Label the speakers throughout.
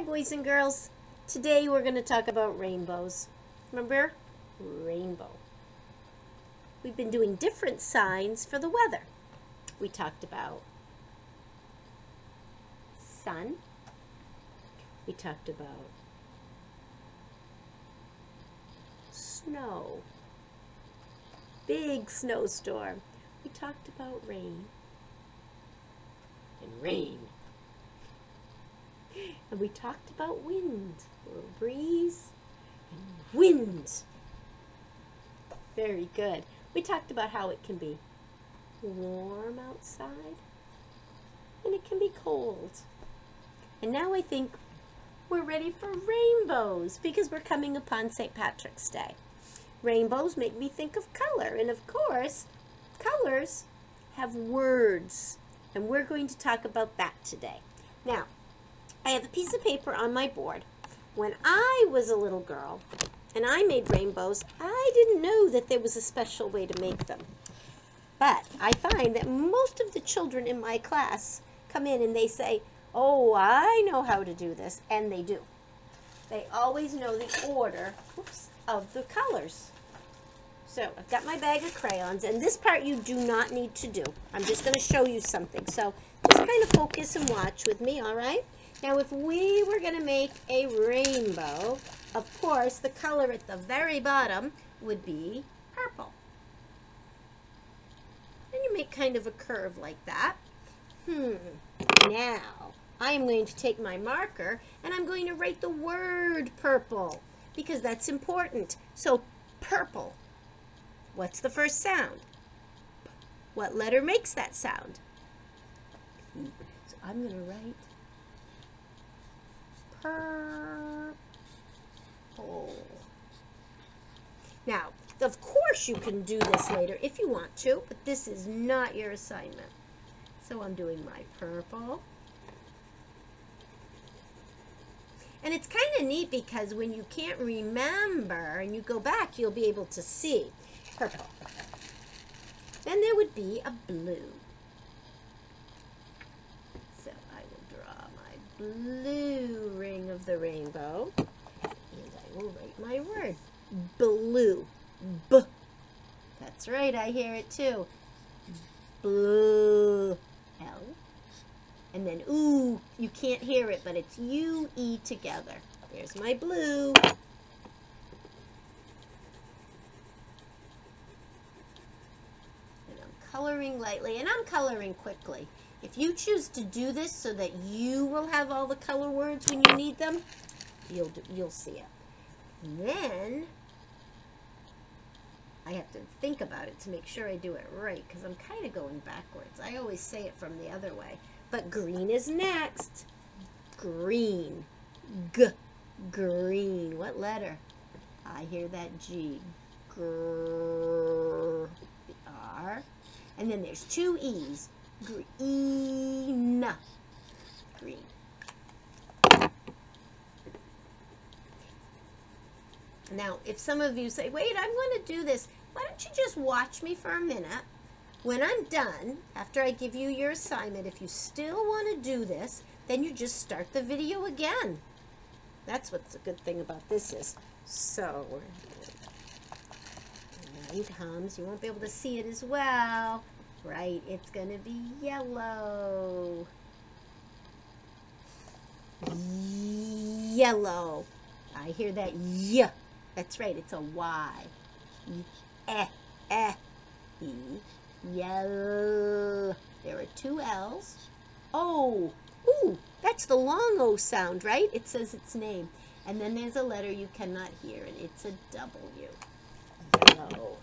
Speaker 1: boys and girls. Today we're going to talk about rainbows. Remember? Rainbow. We've been doing different signs for the weather. We talked about sun. We talked about snow. Big snowstorm. We talked about rain. And rain. And we talked about wind, a little breeze, and wind. Very good. We talked about how it can be warm outside, and it can be cold. And now I think we're ready for rainbows, because we're coming upon St. Patrick's Day. Rainbows make me think of color, and of course, colors have words, and we're going to talk about that today. Now, I have a piece of paper on my board. When I was a little girl and I made rainbows, I didn't know that there was a special way to make them. But I find that most of the children in my class come in and they say, "Oh, I know how to do this," and they do. They always know the order of the colors. So I've got my bag of crayons, and this part you do not need to do. I'm just going to show you something. So just kind of focus and watch with me, all right? Now, if we were going to make a rainbow, of course, the color at the very bottom would be purple. And you make kind of a curve like that. Now, I am going to take my marker, and I'm going to write the word purple, because that's important. So, purple. What's the first sound? What letter makes that sound? P. So, I'm going to write purple. Now, of course you can do this later if you want to, but this is not your assignment. So I'm doing my purple. And it's kind of neat because when you can't remember and you go back, you'll be able to see purple. Then there would be a blue. So I will draw my blue ring of the rainbow, and I will write my word, blue. B. That's right, I hear it too. Blue. L. And then, ooh, you can't hear it, but it's U-E together. There's my blue. And I'm coloring lightly, and I'm coloring quickly. If you choose to do this so that you will have all the color words when you need them, you'll see it. And then I have to think about it to make sure I do it right, because I'm kind of going backwards. I always say it from the other way. But green is next. Green. G. Green. What letter? I hear that G. Grr. The R. And then there's two E's. Green. Green. Now, if some of you say, "Wait, I'm going to do this," why don't you just watch me for a minute? When I'm done, after I give you your assignment, if you still want to do this, then you just start the video again. That's what's a good thing about this is. So, right, Hums, you won't be able to see it as well. Right, it's going to be yellow. Yellow. I hear that Y. That's right, it's a Y. E. Yellow. There are two L's. O. Ooh, that's the long O sound, right? It says its name. And then there's a letter you cannot hear, and it's a W. Yellow.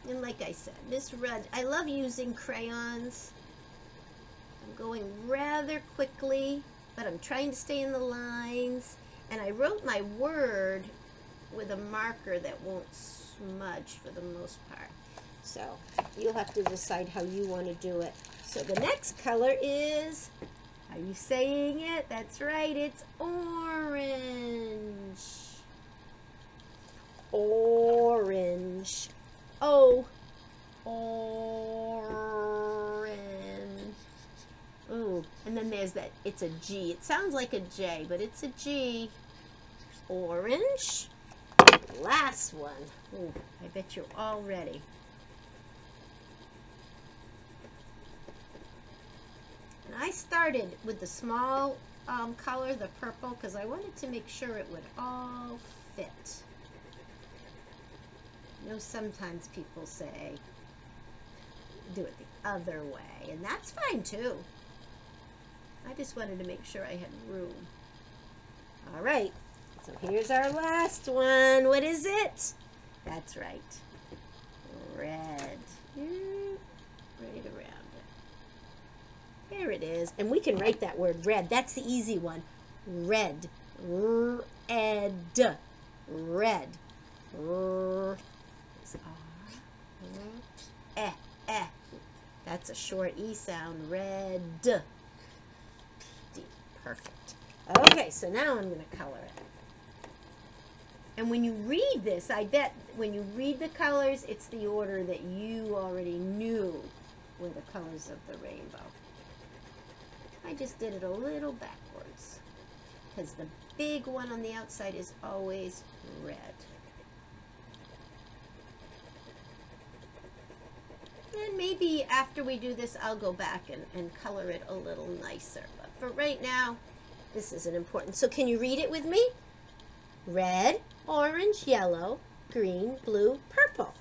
Speaker 1: And like I said, Miss Rudd, I love using crayons. I'm going rather quickly, but I'm trying to stay in the lines. And I wrote my word with a marker that won't smudge for the most part. So you'll have to decide how you want to do it. So the next color is, are you saying it? That's right, it's orange. Orange. Oh, orange. And then there's that, it's a G. It sounds like a J, but it's a G. Orange. Last one. Ooh, I bet you're all ready. And I started with the small color, the purple, because I wanted to make sure it would all fit. You know, sometimes people say, do it the other way, and that's fine too. I just wanted to make sure I had room. All right, so here's our last one. What is it? That's right, red. Right around it. There it is. And we can write that word red. That's the easy one. Red. Red. Red. That's a short E sound. Red. D. Perfect. Okay, so now I'm going to color it. And when you read this, I bet when you read the colors, it's the order that you already knew were the colors of the rainbow. I just did it a little backwards because the big one on the outside is always red. And maybe after we do this, I'll go back and color it a little nicer. But for right now, this isn't important. So can you read it with me? Red, orange, yellow, green, blue, purple.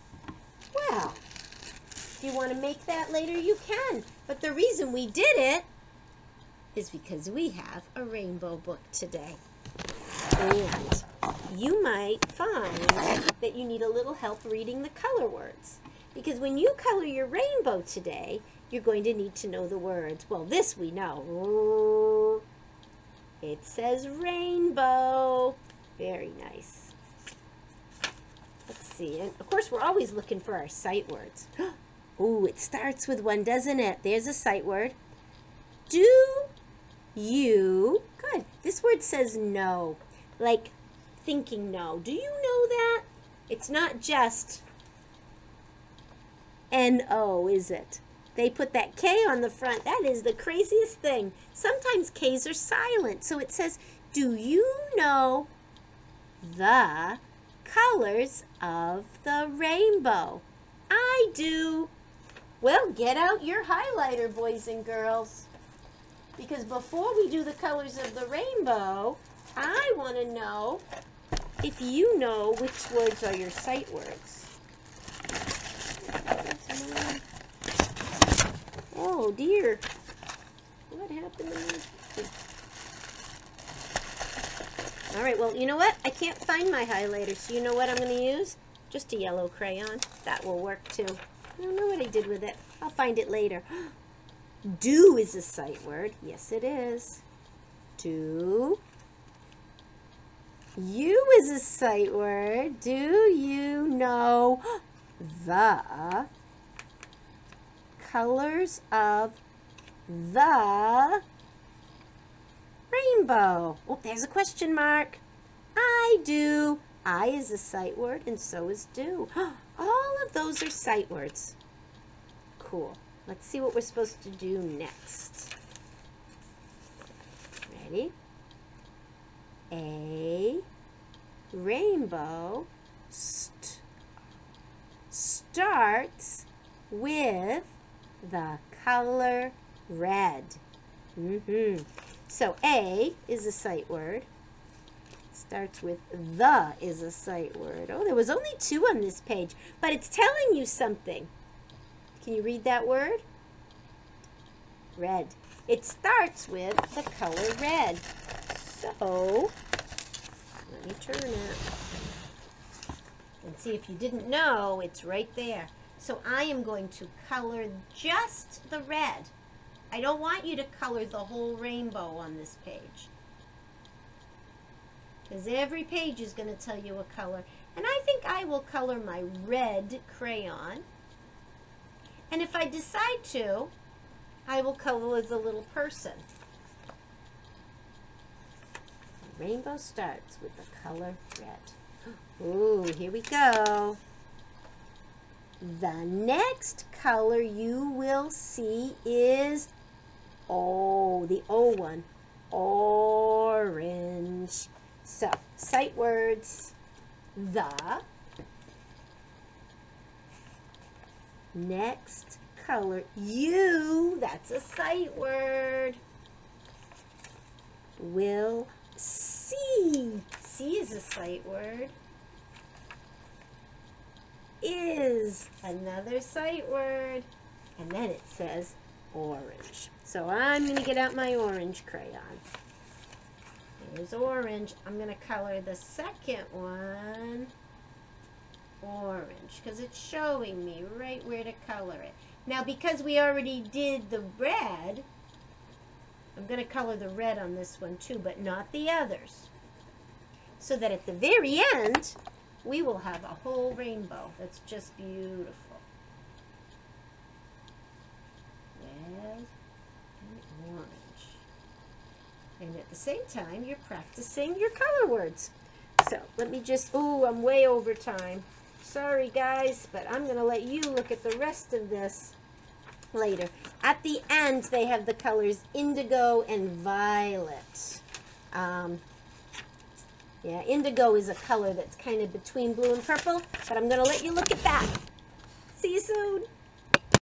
Speaker 1: Well, if you want to make that later, you can. But the reason we did it is because we have a rainbow book today. And you might find that you need a little help reading the color words. Because when you color your rainbow today, you're going to need to know the words. Well, this we know. It says rainbow. Very nice. Let's see. And of course, we're always looking for our sight words. Ooh, it starts with one, doesn't it? There's a sight word. Do you, good. This word says no, like thinking no. Do you know that? It's not just N-O, is it? They put that K on the front. That is the craziest thing. Sometimes K's are silent. So it says, do you know the colors of the rainbow? I do. Well, get out your highlighter, boys and girls. Because before we do the colors of the rainbow, I want to know if you know which words are your sight words. Oh dear. What happened to me? All right, well, you know what? I can't find my highlighter, so you know what I'm going to use? Just a yellow crayon. That will work too. I don't know what I did with it. I'll find it later. Do is a sight word. Yes, it is. Do. You is a sight word. Do you know the colors of the rainbow? Oh, there's a question mark. I do. I is a sight word, and so is do. All of those are sight words. Cool. Let's see what we're supposed to do next. Ready? A rainbow starts with the color red. So A is a sight word. Starts with the is a sight word. Oh, there was only 2 on this page, but it's telling you something. Can you read that word? Red. It starts with the color red. So, let me turn it. And see, if you didn't know, it's right there. So I am going to color just the red. I don't want you to color the whole rainbow on this page, because every page is going to tell you a color. And I think I will color my red crayon. And if I decide to, I will color the little person. The rainbow starts with the color red. Ooh, here we go. The next color you will see is Oh, the O one. Orange. So, sight words. The. Next color. You. That's a sight word. Will see. See is a sight word. Is another sight word. And then it says orange. So I'm going to get out my orange crayon. Here's orange. I'm going to color the second one orange because it's showing me right where to color it. Now because we already did the red, I'm going to color the red on this one too, but not the others. So that at the very end, we will have a whole rainbow that's just beautiful. Red and orange. And at the same time, you're practicing your color words. So let me just, ooh, I'm way over time. Sorry guys, but I'm going to let you look at the rest of this later. At the end, they have the colors indigo and violet. Yeah, indigo is a color that's kind of between blue and purple, but I'm going to let you look at that. See you soon.